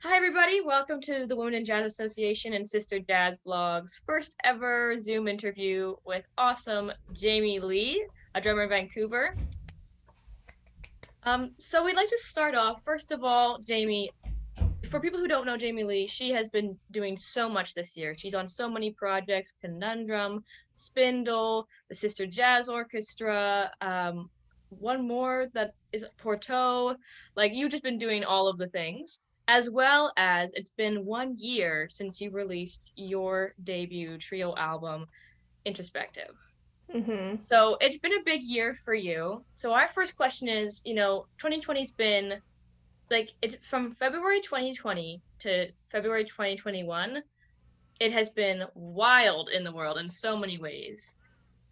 Hi, everybody. Welcome to the Women in Jazz Association and Sister Jazz Blog's first ever Zoom interview with awesome Jamie Lee, a drummer in Vancouver. So we'd like to start off, first of all, Jamie, for people who don't know Jamie Lee, she has been doing so much this year. She's on so many projects, Conundrum, Spindle, the Sister Jazz Orchestra, one more that is Porto. Like, you've just been doing all of the things, as well as it's been 1 year since you released your debut trio album, Introspective. Mm-hmm. So it's been a big year for you. So our first question is, 2020's been like it's from February 2020 to February 2021. It has been wild in the world in so many ways.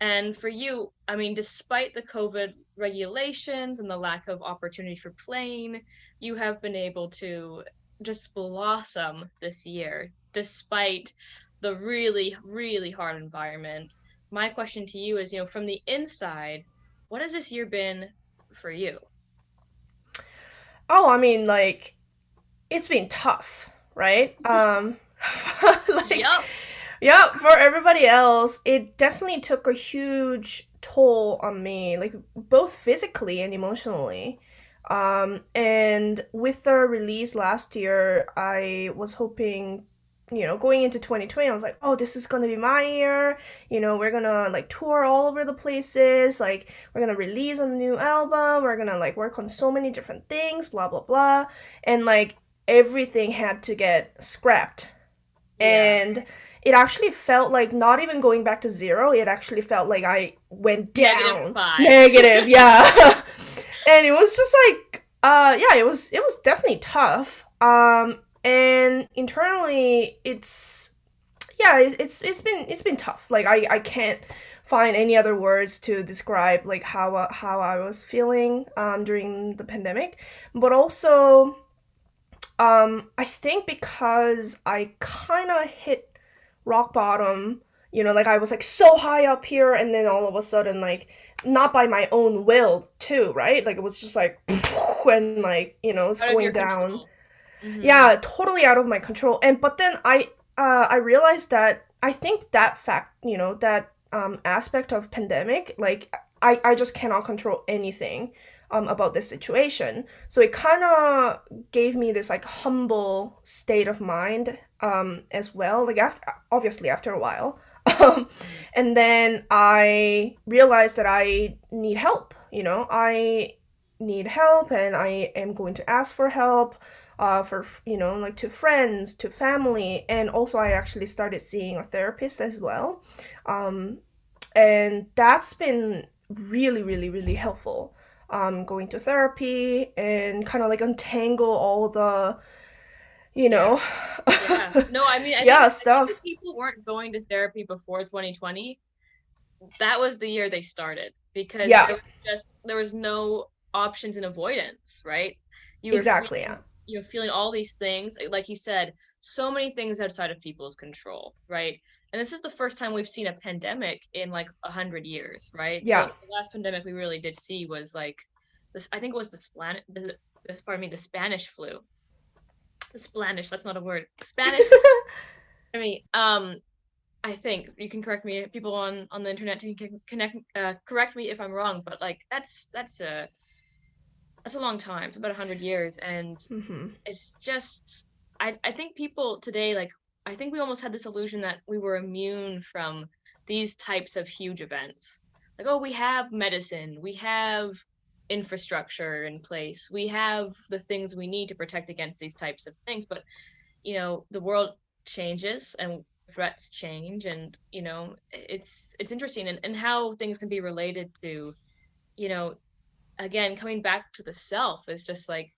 And for you, I mean, despite the COVID regulations and the lack of opportunity for playing, you have been able to just blossom this year, despite the really, really hard environment. My question to you is, from the inside, what has this year been for you? Oh, I mean, like, it's been tough, right? Like, Yup. yeah, for everybody else, it definitely took a huge toll on me, like, both physically and emotionally. And with the release last year, I was hoping, going into 2020, I was like, oh, this is gonna be my year. We're gonna like tour all over the places. Like, we're gonna release a new album. We're gonna like work on so many different things, blah, blah, blah. And like, everything had to get scrapped. Yeah. And it actually felt like not even going back to zero, it actually felt like I went Negative down. five. Negative, yeah. And it was just like yeah, it was definitely tough. And internally it's yeah, it's been tough. Like I can't find any other words to describe like how I was feeling during the pandemic. But also I think because I kind of hit rock bottom, like I was like so high up here, and then all of a sudden, like, not by my own will, too, right? Like, it was just like, and like, it's Out of going your down. control. Mm-hmm. Yeah, totally out of my control. And but then I realized that I think that fact, that aspect of pandemic, like I just cannot control anything about this situation. So it kind of gave me this like humble state of mind as well. Like after, obviously after a while. Um, and then I realized that I need help. I need help, and I am going to ask for help for like to friends, to family, and also I actually started seeing a therapist as well, um, and that's been really, really, really helpful. Going to therapy and kind of like untangle all the you Yeah. know Yeah. No, I mean, yeah, I think if stuff. people weren't going to therapy before 2020, that was the year they started because Yeah, there was no options in avoidance, right? You were exactly. Yeah, feeling all these things, like you said, so many things outside of people's control, right? And this is the first time we've seen a pandemic in like 100 years, right? The, yeah. the last pandemic we really did see was like this. I think it was pardon me, the Spanish flu. The Spanish. That's not a word. Spanish. I mean, I think you can correct me. People on the internet can correct me if I'm wrong, but like that's a long time. It's about 100 years, and Hmm. it's just I think people today, like, I think we almost had this illusion that we were immune from these types of huge events. Like, oh, we have medicine, we have infrastructure in place, we have the things we need to protect against these types of things, but the world changes and threats change, and it's interesting, and how things can be related to, you know again, coming back to the self is just like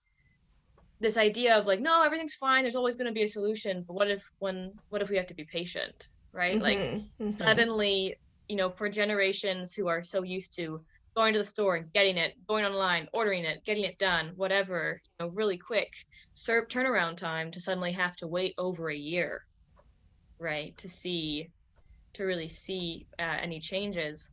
this idea of like, no, everything's fine, there's always going to be a solution, but what if we have to be patient, right? Like, Hmm. Hmm. suddenly, for generations who are so used to going to the store and getting it, going online, ordering it, getting it done, whatever, really quick turnaround time, to suddenly have to wait over a year, right, to really see any changes.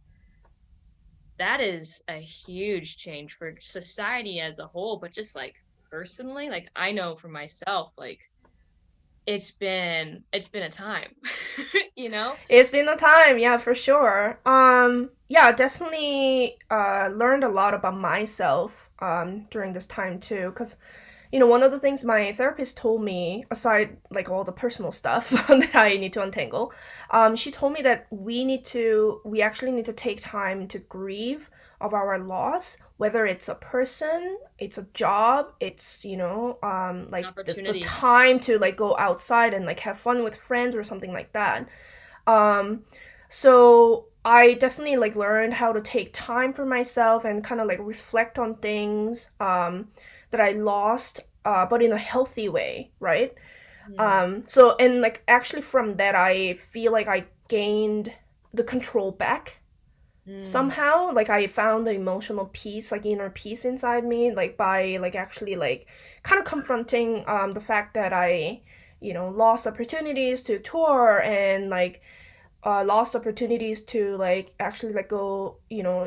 That is a huge change for society as a whole, but just like personally, like I know for myself, like it's been a time, you know? It's been a time, yeah, for sure. Yeah, definitely learned a lot about myself during this time too, because one of the things my therapist told me, aside like all the personal stuff that I need to untangle, she told me that we actually need to take time to grieve of our loss, whether it's a person, it's a job, it's, An like the opportunity. time to like go outside and like have fun with friends or something like that. Um, so I definitely like learned how to take time for myself and kind of like reflect on things that I lost, but in a healthy way, right? Mm, So and like actually from that, I feel like I gained the control back mm, somehow. Like I found the emotional peace, like inner peace inside me, like by like actually like kind of confronting the fact that I lost opportunities to tour and like lost opportunities to like actually like go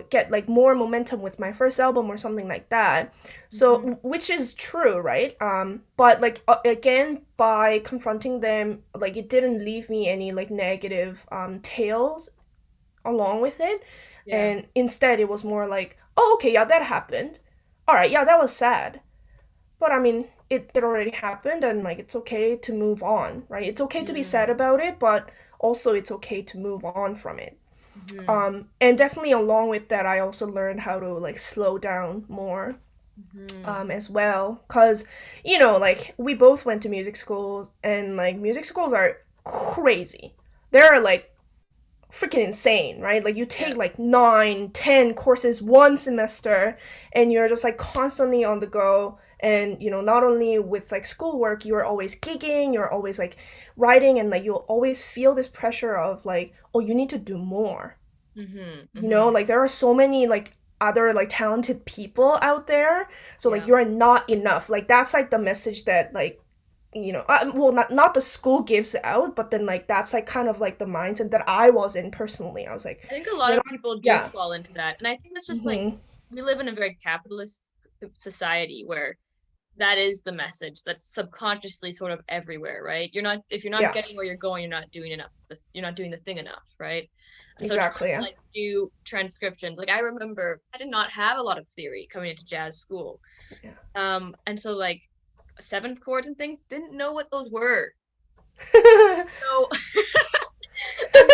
get like more momentum with my first album or something like that. So mhm. which is true, right? But like again, by confronting them, like it didn't leave me any like negative tales along with it. Yeah. And instead it was more like, oh, okay, yeah, that happened. All right, yeah, that was sad, but I mean, it already happened, and like it's okay to move on, right? It's okay to be sad Mm, about it, but also it's okay to move on from it. mhm, And definitely along with that, I also learned how to like slow down more mhm. as well, cause like we both went to music schools, and like music schools are crazy. They're like freaking insane, right? Like you Yeah. take like 9, 10 courses one semester, and you're just like constantly on the go. And not only with like schoolwork, you're always gigging, you're always like writing, and like you'll always feel this pressure of like, oh, you need to do more. Mhm, mhm. Like there are so many like other like talented people out there, so like Yeah. you're not enough. Like that's like the message that like well, not the school gives out, but then like that's like kind of like the mindset that I was in personally. I was like, I think a lot you're of not. people do Yeah. fall into that. And I think that's just like Hmm. we live in a very capitalist society where that is the message that's subconsciously sort of everywhere, right? You're not if you're not Yeah, getting where you're going, you're not doing enough. You're not doing the thing enough, right? And so trying exactly. to Yeah. like do transcriptions, like I remember I did not have a lot of theory coming into jazz school. Yeah. And so like seventh chords and things, didn't know what those were. So and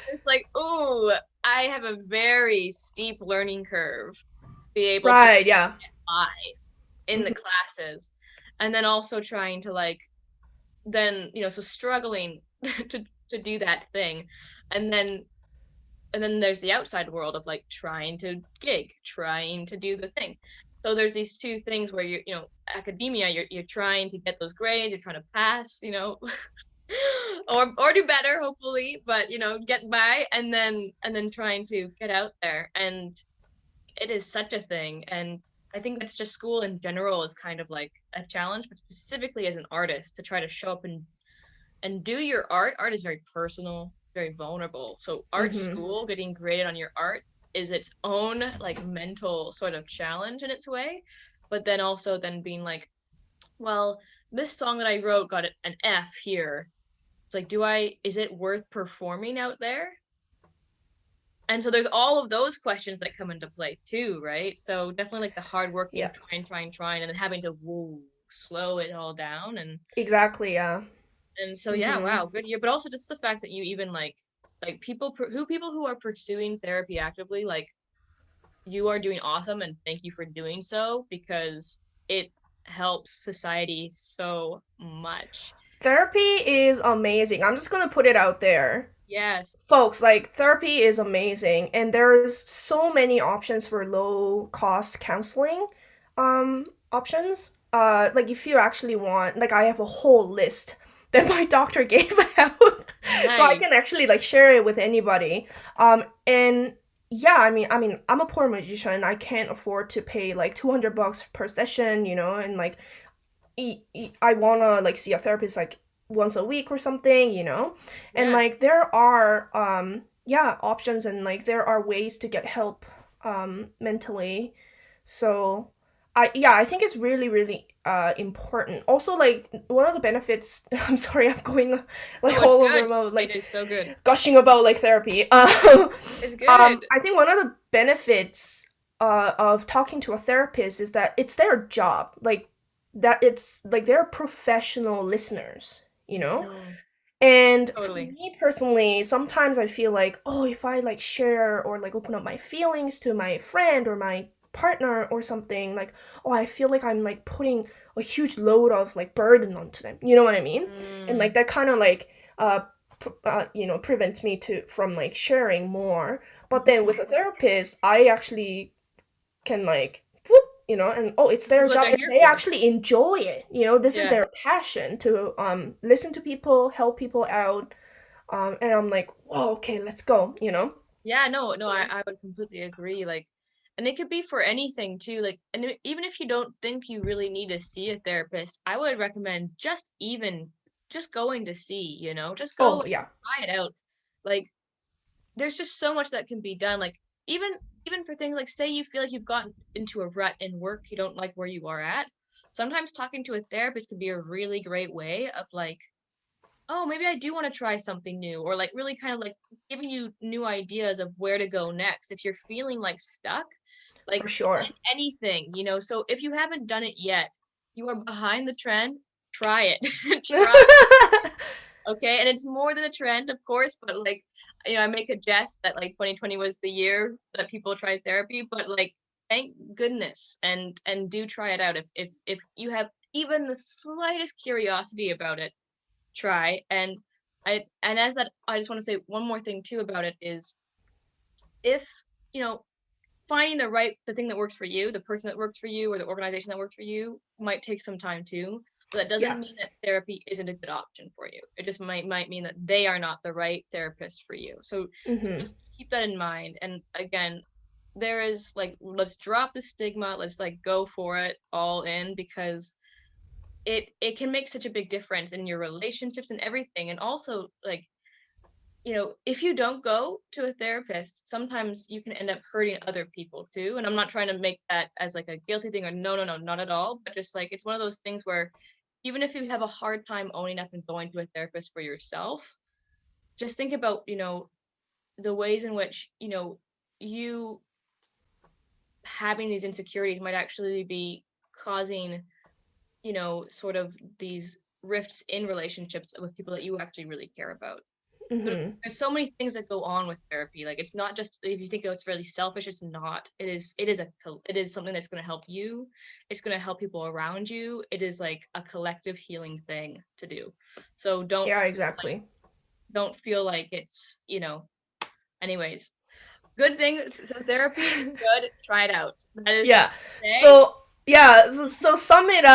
it's like, oh, I have a very steep learning curve. Be able to Right. Yeah. I in the Hmm. classes, and then also trying to like then so struggling to do that thing, and then there's the outside world of like trying to gig, trying to do the thing. So there's these two things where academia, you're trying to get those grades, you're trying to pass, or do better hopefully, but get by, and then trying to get out there, and it is such a thing. And I think that's just school in general is kind of like a challenge, but specifically as an artist to try to show up and do your art is very personal, very vulnerable. So art Hmm. school, getting graded on your art is its own like mental sort of challenge in its way, but then also then being like, well, this song that I wrote got an F here. It's like, is it worth performing out there? And so there's all of those questions that come into play too, right? So definitely like the hardworking, Yeah. trying, and then having to slow it all down. Exactly. Yeah. And so yeah, Hmm. wow, good year. But also just the fact that you even like people who are pursuing therapy actively, like you are doing awesome, and thank you for doing so because it helps society so much. Therapy is amazing. I'm just gonna put it out there, Yes. folks. Like therapy is amazing, and there's so many options for low cost counseling options. Like if you actually want, like I have a whole list that my doctor gave out, so I Nice. can actually like share it with anybody. And yeah, I mean I'm a poor musician. I can't afford to pay like $200 per session, and like I wanna like see a therapist like once a week or something. And Yeah. like there are yeah, options, and like there are ways to get help mentally. So I think it's really really important. Also, like one of the benefits. I'm sorry, I'm going like Oh, it's all over good. about It like is so good. gushing about like therapy. It's good. I think one of the benefits of talking to a therapist is that it's their job. Like that, it's like they're professional listeners. You know. Mm, And for totally. me personally, sometimes I feel like, oh, if I like share or like open up my feelings to my friend or my partner or something, like, oh, I feel like I'm like putting a huge load of like burden onto them. You know what I mean? And like Mm, that kind of like prevents me to from like sharing more. But then with a therapist, I actually can like whoop, and oh, it's this is their what job they're and here they for. actually enjoy it. This is Yeah. their passion to listen to people, help people out. And I'm like, whoa, okay, let's go. Yeah, no, I would completely agree. Like, and it could be for anything too. Like, and even if you don't think you really need to see a therapist, I would recommend just going to see, just go Oh and yeah. try it out. Like, there's just so much that can be done. Like, even even for things like, say you feel like you've gotten into a rut in work, you don't like where you are at. Sometimes talking to a therapist could be a really great way of like, oh, maybe I do want to try something new, or like really kind of like giving you new ideas of where to go next if you're feeling like stuck, like For sure. in anything, So if you haven't done it yet, you are behind the trend, try it. Try, okay? And it's more than a trend, of course, but like, I make a jest that like 2020 was the year that people tried therapy, but like, thank goodness, and do try it out if you have even the slightest curiosity about it, try. And as that, I just want to say one more thing too about it is, if you know finding the thing that works for you, the person that works for you, or the organization that works for you might take some time too, but that Yeah. doesn't mean that therapy isn't a good option for you. It just might mean that they are not the right therapist for you. So Mm-hmm. just keep that in mind. And again, there is like, let's drop the stigma, let's like go for it all in, because it can make such a big difference in your relationships and everything. And also, like, if you don't go to a therapist, sometimes you can end up hurting other people too. And I'm not trying to make that as like a guilty thing, or no, no, no, not at all, but just like, it's one of those things where even if you have a hard time owning up and going to a therapist for yourself, just think about, the ways in which, you having these insecurities might actually be causing, sort of these rifts in relationships with people that you actually really care about. So Mm-hmm. there's so many things that go on with therapy. Like, it's not just, if you think, oh, it's really selfish, it's not. It is something that's going to help you. It's going to help people around you. It is like a collective healing thing to do. So Yeah, exactly. don't feel like it's, anyways. Good thing. So therapy is good. Try it out. That is all Yeah. I say. So yeah, so to sum it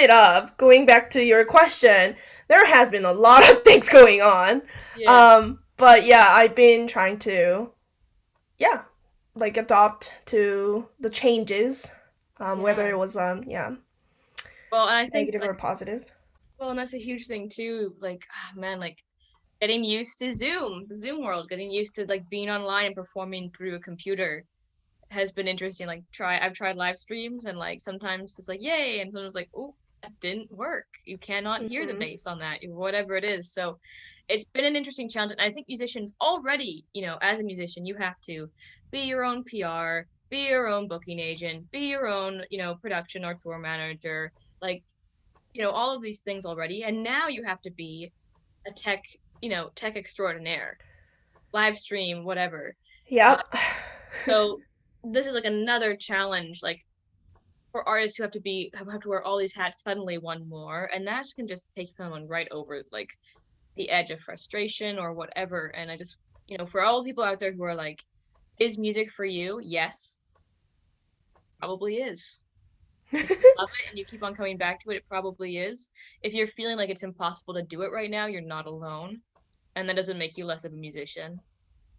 up, going back to your question, there has been a lot of things going on. Yes. But yeah, I've been trying to, yeah, like adopt to the changes, whether Yeah. it was yeah, Well, and I think negative like, or positive. well, and that's a huge thing too. Like, man, like getting used to the Zoom world, getting used to like being online and performing through a computer has been interesting. Like, I've tried live streams, and like sometimes it's like yay, and sometimes like, oh, that didn't work. You cannot hear the Mm-hmm. bass on that, whatever it is. So it's been an interesting challenge. And I think musicians already, as a musician, you have to be your own PR, be your own booking agent, be your own, production or tour manager, like, all of these things already. And now you have to be a tech extraordinaire, live stream, whatever. Uh, Yep. so this is like another challenge, like for artists who have to wear all these hats, suddenly one more, and that can just take someone right over like the edge of frustration or whatever. And I just, for all the people out there who are like, is music for you? Yes, probably is. If you love it and you keep on coming back to it, it probably is. If you're feeling like it's impossible to do it right now, you're not alone. And that doesn't make you less of a musician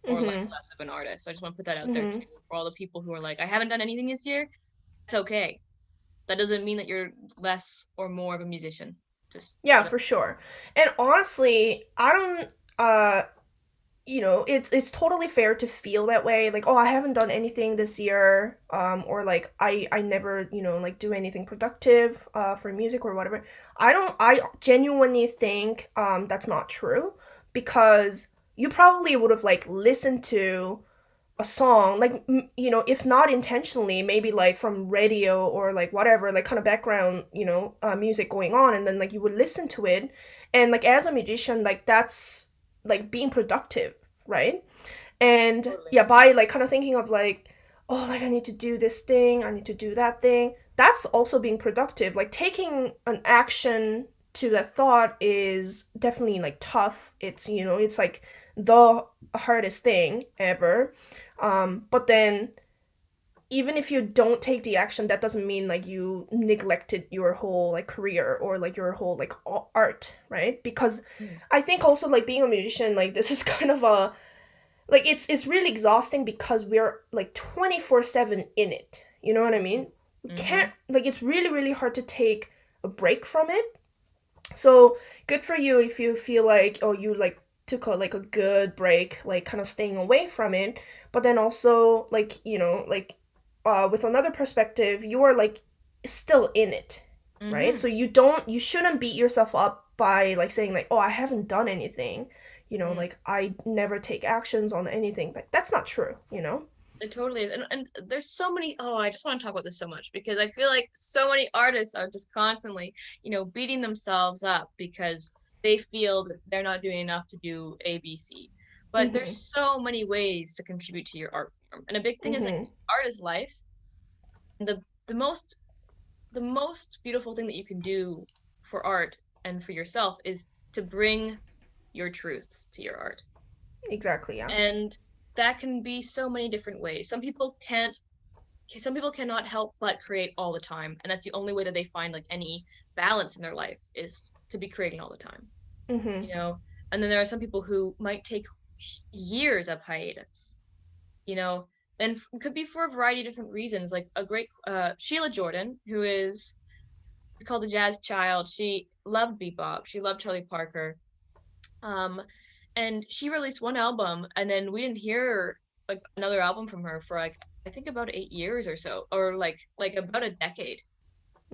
or like Mm-hmm. less of an artist. So I just want to put that out there Mm-hmm. too for all the people who are like, I haven't done anything this year. It's okay. That doesn't mean that you're less or more of a musician. Just Yeah, put it. for sure. And honestly, I don't. it's totally fair to feel that way, like, oh, I haven't done anything this year, or like I never, like do anything productive for music or whatever. I genuinely think that's not true, because you probably would have like listened to a song, like, if not intentionally, maybe like from radio or like whatever, like kind of background, music going on, and then like you would listen to it, and like as a musician, like that's like being productive, right? And Totally. yeah, by like kind of thinking of like, oh, like I need to do this thing, I need to do that thing, that's also being productive. Like taking an action to that thought is definitely like tough. It's like the hardest thing ever. But then even if you don't take the action, that doesn't mean like you neglected your whole like career or like your whole like art, right? Because Mm. I think also like being a musician, like this is kind of a, like it's really exhausting because we're like 24/7 in it. You know what I mean? We Mm-hmm. can't, like, it's really really hard to take a break from it. So good for you if you feel like, oh, you like took a like a good break, like kind of staying away from it. But then also like, like with another perspective, you are like still in it, right? Mm-hmm. So you shouldn't beat yourself up by like saying like, oh, I haven't done anything. Mm. Like I never take actions on anything. Like that's not true. It totally is. And there's so many, oh, I just want to talk about this so much because I feel like so many artists are just constantly, beating themselves up because they feel that they're not doing enough to do ABC. But there's Mhm. so many ways to contribute to your art form. And a big thing is like Mhm. art is life. And the most beautiful thing that you can do for art and for yourself is to bring your truths to your art. Exactly, yeah. And that can be so many different ways. Some people cannot help but create all the time, and that's the only way that they find like any balance in their life is to be creating all the time Mhm. you know and then there are some people who might take years of hiatus you know and it could be for a variety of different reasons. Like a great Sheila Jordan, who is called the jazz child, she loved bebop, she loved Charlie Parker. um and she released one album, and then we didn't hear like another album from her for like I think about 8 years or so, or like about a decade.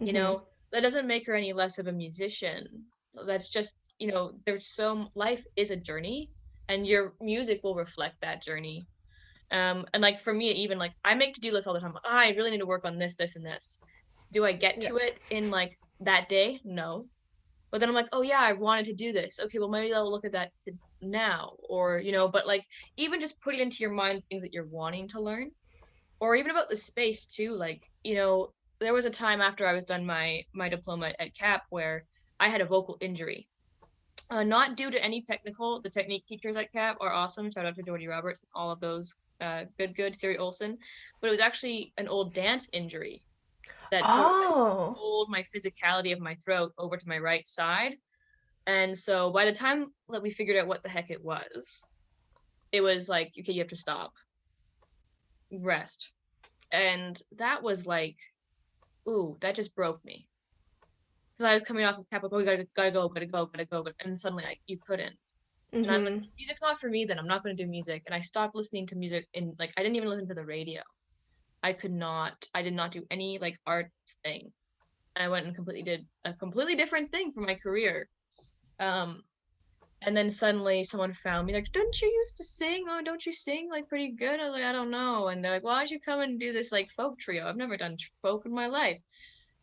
you Mhm. know that doesn't make her any less of a musician. That's just, there's so life is a journey, and your music will reflect that journey. And like for me, even like I make to-do lists all the time. Like, I really need to work on this and this. Do I get Yeah. to it in like that day? No. But then I'm like, oh yeah, I wanted to do this. Okay, well maybe I'll look at that now, or but like even just put it into your mind things that you're wanting to learn, or even about the space too. Like, there was a time after I was done my diploma at CAP where I had a vocal injury. Not due to any technical. The technique teachers at CAP are awesome. Shout out to Jordy Roberts and all of those. Good, Siri Olson. But it was actually an old dance injury that sort of like Oh. pulled my physicality of my throat over to my right side. And so by the time that we figured out what the heck it was like, okay, you have to stop, rest. And that was like, ooh, that just broke me. Because I was coming off of Capricorn, oh, gotta go, and suddenly you couldn't. And I was like, Mhm. music's not for me, then I'm not gonna do music. And I stopped listening to music, and like I didn't even listen to the radio. I did not do any like art thing. And I went and completely did a completely different thing for my career. Um, and then suddenly someone found me like, don't you used to sing? Oh, don't you sing like pretty good? I was like, I don't know. And they're like, why don't you come and do this like folk trio? I've never done folk in my life.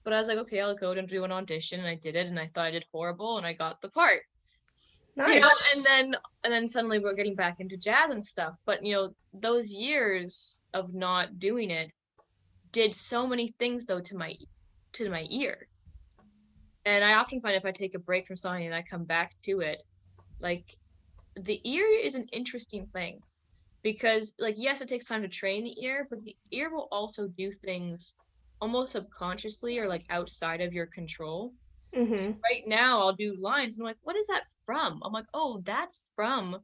But I was like, okay, I'll go and do an audition, and I did it, and I thought I did horrible, and I got the part. You know, Nice. and then suddenly we're getting back into jazz and stuff. But those years of not doing it did so many things though to my ear. And I often find if I take a break from something and I come back to it, like the ear is an interesting thing, because like yes, it takes time to train the ear, but the ear will also do things almost subconsciously or like outside of your control. Mhm. Right now I'll do lines and I'm like, what is that from? I'm like, oh, that's from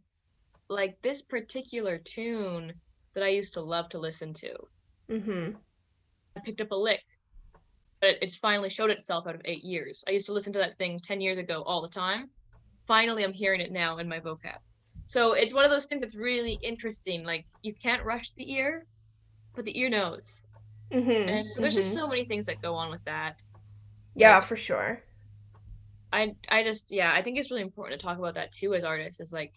like this particular tune that I used to love to listen to. Mhm. I picked up a lick, but it's finally showed itself out of 8 years. I used to listen to that thing 10 years ago all the time. Finally, I'm hearing it now in my vocab. So it's one of those things that's really interesting. Like you can't rush the ear, but the ear knows. Mhm. And so there's just Mhm. so many things that go on with that. Yeah, Like for sure. I just yeah, I think it's really important to talk about that too as artists is like,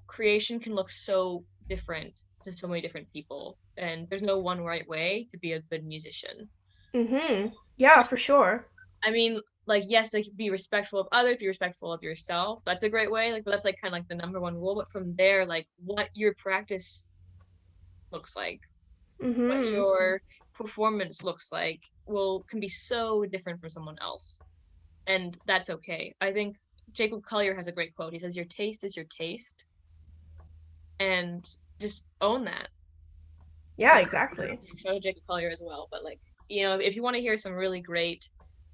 creation can look so different to so many different people and there's no one right way to be a good musician. Mhm. Yeah, for sure. I mean, like yes, like be respectful of others, be respectful of yourself. That's a great way. Like, but that's like kind of like the number one rule. But from there, like what your practice looks like, what Mhm. your performance looks like, can be so different from someone else, and that's okay. I think Jacob Collier has a great quote. He says, "Your taste is your taste," and just own that. Yeah, And exactly. shout out Jacob Collier as well. But like, if you want to hear some really great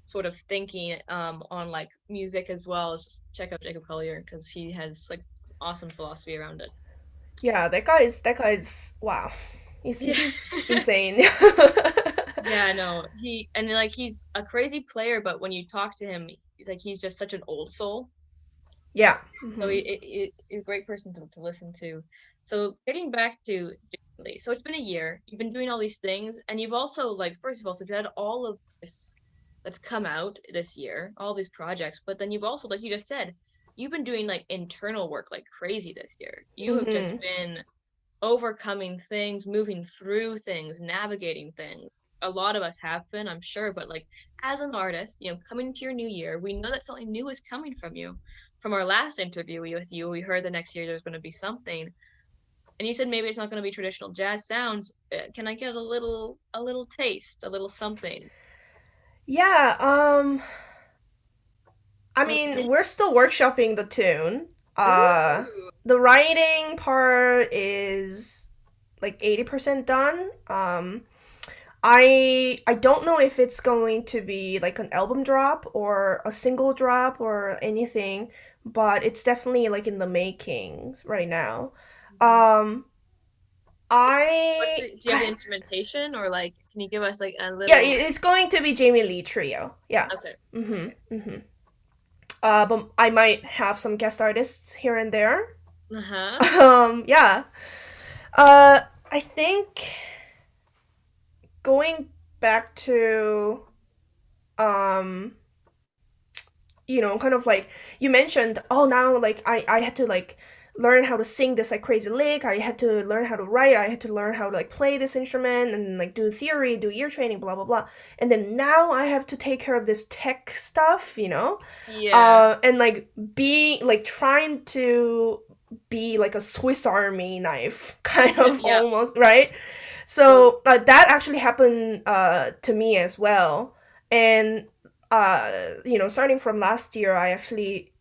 sort of thinking on like music as well, just check out Jacob Collier because he has like awesome philosophy around it. Yeah, that guy's wow. Yeah. He's insane. Yeah, no, he's a crazy player, but when you talk to him, he's just such an old soul. Yeah. So Mhm. he's a great person to listen to. So getting back to Jason Lee, so it's been a year. You've been doing all these things, and you've also like first of all, so you've had all of this that's come out this year, all these projects, but then you've also, like you just said, you've been doing like internal work like crazy this year. You have just Mhm. been overcoming things, moving through things, navigating things. A lot of us have been, I'm sure, but like as an artist, coming into your new year, we know that something new is coming from you. From our last interview with you, we heard the next year there's going to be something, and you said maybe it's not going to be traditional jazz sounds. Can I get a little taste, a little something? Yeah, I Or mean, we're still workshopping the tune. Uh ooh, the writing part is like 80% done. I don't know if it's going to be like an album drop or a single drop or anything, but it's definitely like in the makings right now. mhm. Um Do you have the I instrumentation, or like can you give us like a yeah, little? it's going to be Jamie Lee Trio. Yeah. Okay, Mhm. okay. Mhm. But I might have some guest artists here and there. Uh-huh. Yeah. I think going back to um kind of like you mentioned, oh, now like I had to like learn how to sing this like crazy lick. I had to learn how to write. I had to learn how to like play this instrument and like do theory, do ear training, blah blah blah. And then now I have to take care of this tech stuff. Yeah. And like being like trying to be like a Swiss Army knife, kind of Yeah, almost, right? totally. So that actually happened to me as well. And starting from last year, I actually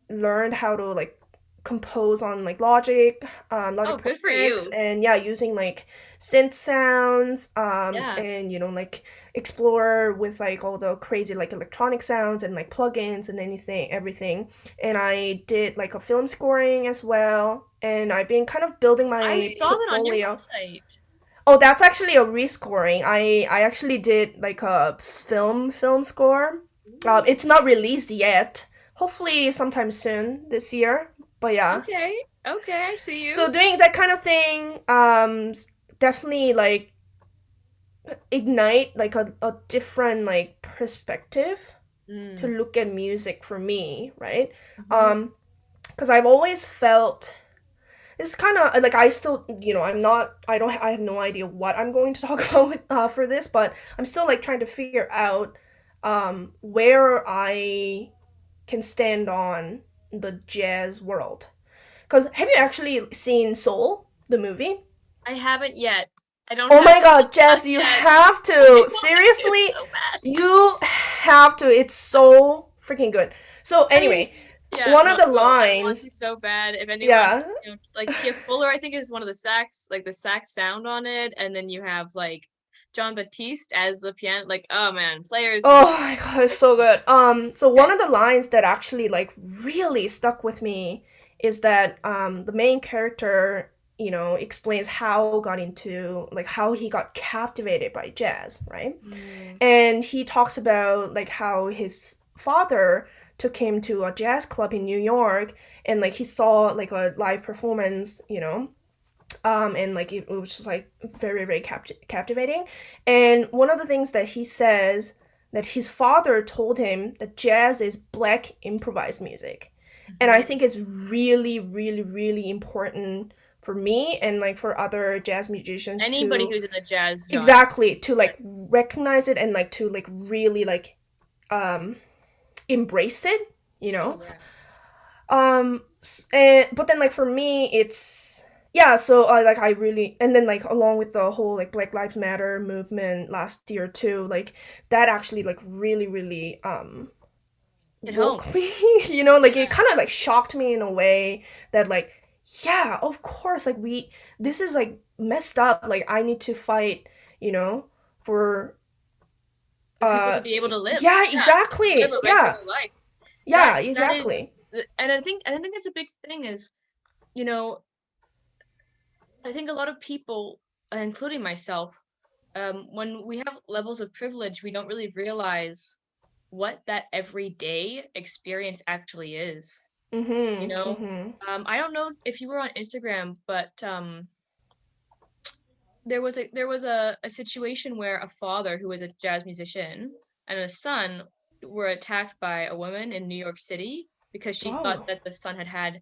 learned how to like compose on like Logic, Logic Oh, Pro good for X, you. and yeah, using like synth sounds, Yeah. and like explore with like all the crazy like electronic sounds and like plugins and everything. And I did like a film scoring as well, and I've been kind of building I my saw that on your portfolio. website. Oh, that's actually a rescoring. I actually did like a film score. Ooh. It's not released yet. Hopefully sometime soon this year. But yeah. Okay. Okay, I see So you. doing that kind of thing definitely like ignite like a different like perspective to Mm. look at music for me, right? Hmm. Um because I've always felt it's kind of like I still, I'm not, I have no idea what I'm going to talk about for this, but I'm still like trying to figure out where I can stand on the jazz world. Because have you actually seen Soul, the movie? I haven't yet. I don't Oh have my the god, book Jess, you yet. have I to. want to Seriously, so bad. you have to. It's so freaking good. So, I anyway, yeah, one of no, the go. I want to lines, so bad. If anyone, yeah. like Tia Fuller, I think is one of the sax, like the sax sound on it, and then you have like John Batiste as the piano. Like, oh man, players who Oh my god, it's so good. So one okay. of the lines that actually like really stuck with me is that the main character, explains how got into like how he got captivated by jazz, right? Mm, And he talks about like how his father took him to a jazz club in New York, and like he saw like a live performance, and like it was just like very very captivating. And one of the things that he says, that his father told him that jazz is black improvised music, and I Mhm. think it's really really really important for me and like for other jazz musicians Anybody to who's in the jazz genre. exactly to like Yes. recognize it and like to like really like um embrace it, you Oh know. yeah. But then like for me it's yeah, so like I really, and then like along with the whole like Black Lives Matter movement last year too, like that actually like really really At home. woke me, like it Yeah. kind of like shocked me in a way that like yeah, of course, like we, this is like messed up, like I need to fight, you know, for For people to be able to live. yeah, Yeah. Live exactly, a yeah, regular life. yeah, That is, exactly. and I think that's a big thing is, you know, I think a lot of people, including myself, when we have levels of privilege, we don't really realize what that everyday experience actually is. You Mhm, know, mhm. I don't know if you were on Instagram, but there was a situation where a father who was a jazz musician and a son were attacked by a woman in New York City because she thought Oh, that the son had had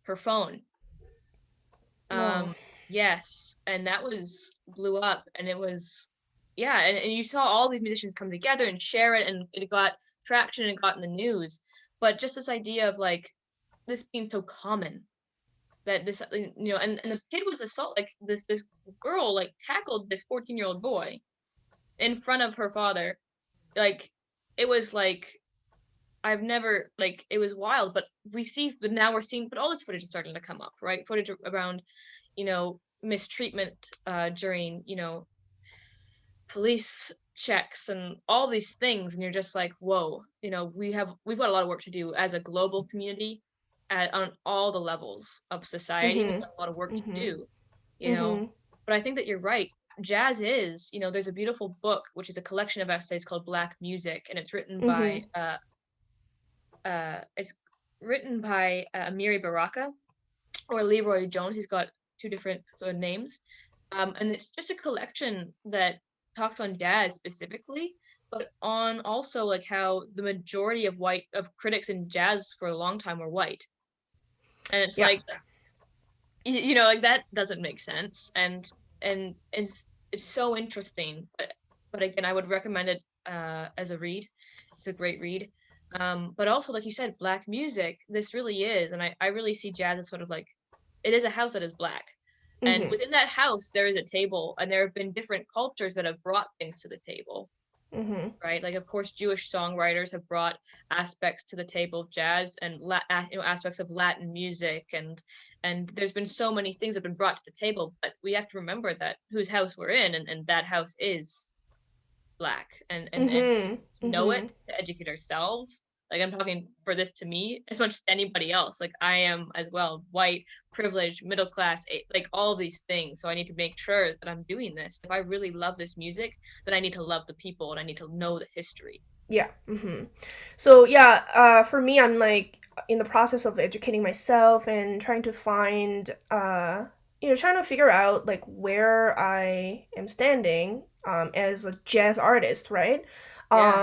her phone. no. Um, yes, and that was blew up, and it was, yeah, and you saw all these musicians come together and share it, and it got traction and got in the news. But just this idea of like this being so common that this, and the kid was assault, like this girl like tackled this 14-year-old boy in front of her father. Like it was like I've never, like, it was wild, but now we're seeing, but all this footage is starting to come up, right? Footage around, mistreatment during, police checks and all these things, and you're just like, whoa, we've got a lot of work to do as a global community on all the levels of society. We've Mhm, got a lot of work to mhm, do, you know. mhm, But I think that you're right. Jazz is, there's a beautiful book which is a collection of essays called Black Music, and mhm. it's written by Amiri Baraka or Leroy Jones. He's got two different sort of names, and it's just a collection that talks on jazz specifically, but on also like how the majority of critics in jazz for a long time were white, and it's Yeah. like like that doesn't make sense, and it's so interesting. But again, I would recommend it as a read. It's a great read. But also, like you said, black music. This really is, and I really see jazz as sort of like it is a house that is black, and Mhm, within that house there is a table, and there have been different cultures that have brought things to the table, mhm. right? Like, of course, Jewish songwriters have brought aspects to the table of jazz and aspects of Latin music, and there's been so many things that have been brought to the table. But we have to remember that whose house we're in, and that house is black, and Mhm, to know it, mhm. to educate ourselves. Like I'm talking for this to me as much as anybody else. Like I am as well, white, privileged, middle class, like all of these things. So I need to make sure that I'm doing this. If I really love this music, then I need to love the people and I need to know the history. Yeah. So yeah, for me, I'm like in the process of educating myself and trying to find, trying to figure out like where I am standing, as a jazz artist, right? Yeah.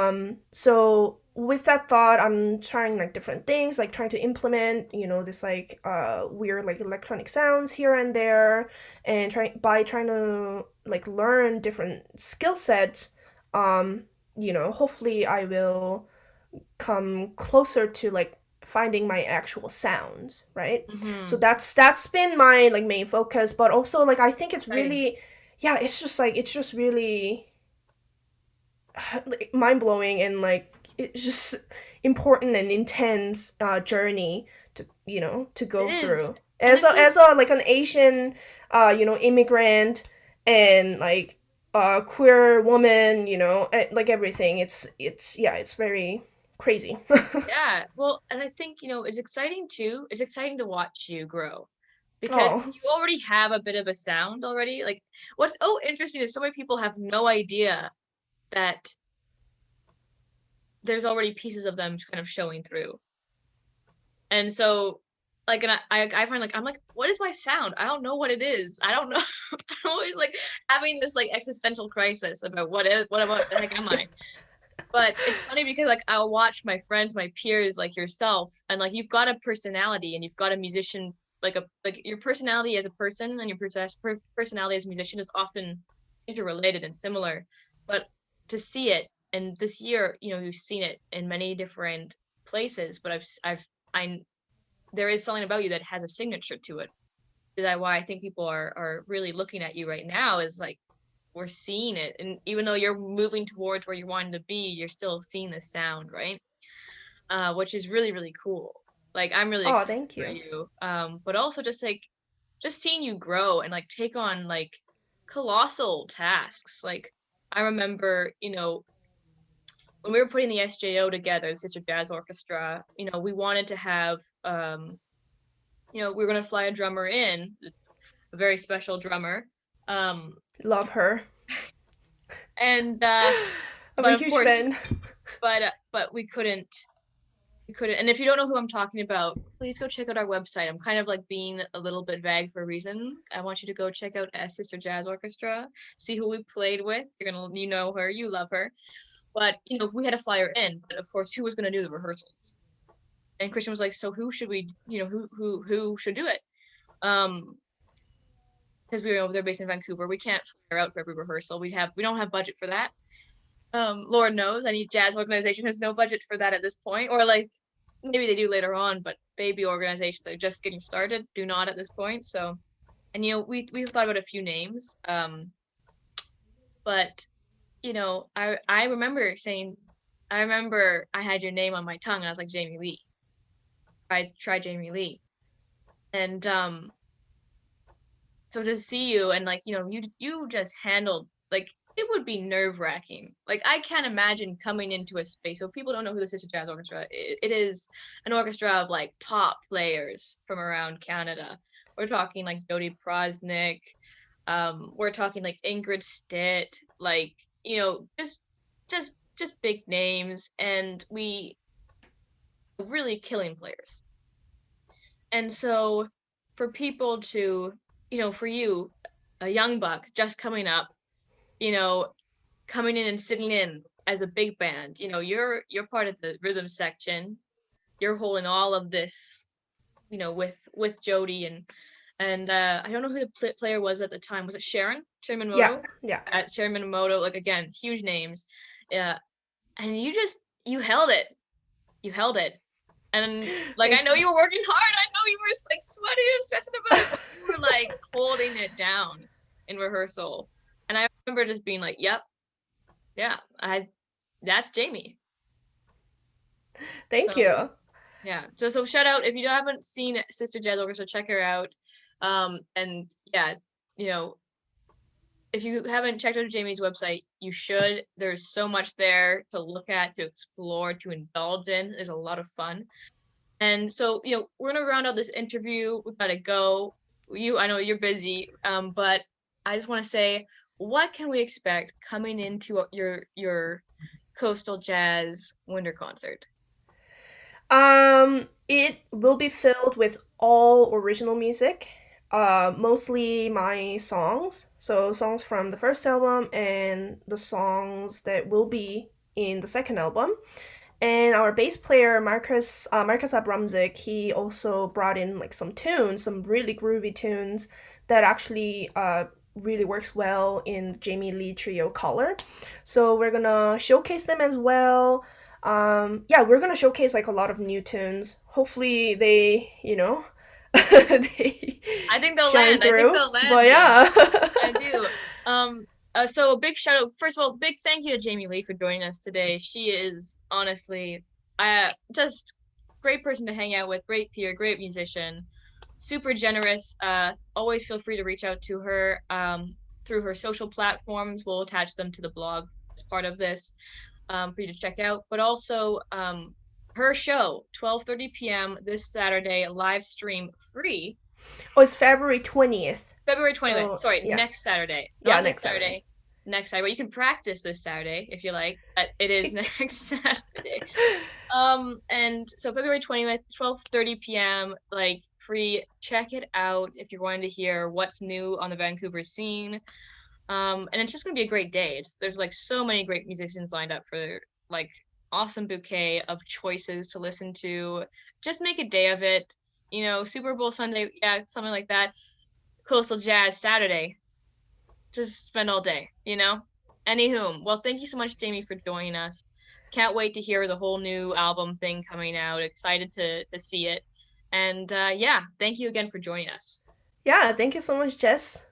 So with that thought, I'm trying like different things, like trying to implement, this like weird like electronic sounds here and there, and trying to like learn different skill sets. Hopefully I will come closer to like finding my actual sounds, right? So Mm-hmm. that's been my like main focus, but also like I think it's Exciting. really, yeah, it's just really like, mind-blowing, and like it's just important and intense journey to It go is. through And as it's a so as a like an Asian immigrant, and like queer woman, like everything. It's yeah, it's very crazy. yeah. Well, and I think, it's exciting too. It's exciting to watch you grow because Oh. you already have a bit of a sound already. Like what's interesting is so many people have no idea that there's already pieces of them kind of showing through. And so, like, and I find like I'm like, what is my sound? I don't know what it is. I don't know. I'm always like having this like existential crisis about what the heck am I? But it's funny because like I'll watch my friends, my peers, like yourself, and like you've got a personality and you've got a musician, like your personality as a person and your personality as a musician is often interrelated and similar. But to see it, and this year, you've seen it in many different places, but I there is something about you that has a signature to it. Is that why I think people are really looking at you right now is like we're seeing it, and even though you're moving towards where you're wanting to be, you're still seeing the sound, right? Which is really really cool. Like I'm really Oh, excited thank for you. you, but also just seeing you grow and like take on like colossal tasks. Like I remember, when we were putting the SJO together, the Sister Jazz Orchestra, we wanted to have we were going to fly a drummer in, a very special drummer. Um, Love her. and I'm but a of huge course, fan. but we couldn't. And if you don't know who I'm talking about, please go check out our website. I'm kind of like being a little bit vague for a reason. I want you to go check out Sister Jazz Orchestra, see who we played with. You know her, you love her. But we had to fly her in. But of course, who was going to do the rehearsals? And Christian was like, so who should we? Who should do it? Because they're based in Vancouver. We can't fly her out for every rehearsal. We don't have budget for that. Lord knows any jazz organization has no budget for that at this point, or like maybe they do later on, but baby organizations that are just getting started do not at this point. So, and we thought about a few names, but I remember I had your name on my tongue, and I was like Jamie Lee. Try Jamie Lee, and so to see you and like you just handled like it would be nerve-wracking. Like I can't imagine coming into a space. So people don't know who the Sister Jazz Orchestra. It is an orchestra of like top players from around Canada. We're talking like Jody Prosnick. We're talking like Ingrid Stitt. Like just big names, and we really killing players. And so for people to, for you, a young buck just coming up, you know, coming in and sitting in as a big band, you're part of the rhythm section. You're holding all of this, with Jody and I don't know who the player was at the time. Was it Sharon? Sharon Yeah, Minamoto? yeah. At Sharon Minamoto, like again, huge names. And you held it. You held it. And like I know Thanks. you were working hard. I know you were like sweating and stressing about it, but you were like holding it down in rehearsal. And I remember just being like, "Yep, yeah, that's Jamie." Thank So you. yeah, so shout out if you haven't seen Sister Jazz Orchestra, check her out. And yeah, you know, if you haven't checked out Jamie's website, you should. There's so much there to look at, to explore, to indulge in. There's a lot of fun. And so, we're gonna round out this interview. We've got to go. I know you're busy, but I just want to say, what can we expect coming into your Coastal Jazz Winter Concert? It will be filled with all original music, mostly my songs. So songs from the first album and the songs that will be in the second album. And our bass player Marcus Abramzik, he also brought in like some tunes, some really groovy tunes that actually really works well in Jamie Lee Trio color. So we're gonna showcase them as well. Yeah, we're gonna showcase like a lot of new tunes. Hopefully they, they I think they'll shine land. I think through. they'll But land, Jamie. yeah. I do. So a big shout out. First of all, big thank you to Jamie Lee for joining us today. She is honestly, just great person to hang out with. Great peer, great musician, super generous. Always feel free to reach out to her through her social platforms. We'll attach them to the blog as part of this for you to check out. But also her show, 12:30 p.m. this Saturday, live stream free. Oh, it's February 20th. February 20th. So Sorry, yeah. next Saturday. Yeah, Not this next Saturday. Saturday. next Saturday. You can practice this Saturday if you like, but it is next Saturday. And so February 20th, 12:30 p.m., like free, check it out if you're wanting to hear what's new on the Vancouver scene. And it's just gonna be a great day. There's like so many great musicians lined up for like awesome bouquet of choices to listen to. Just make a day of it. You know, Super Bowl Sunday, yeah, something like that. Coastal Jazz Saturday. Just spend all day, you know? Anywho, well, thank you so much, Jamie, for joining us. Can't wait to hear the whole new album thing coming out. Excited to see it. And yeah, thank you again for joining us. Yeah, thank you so much, Jess.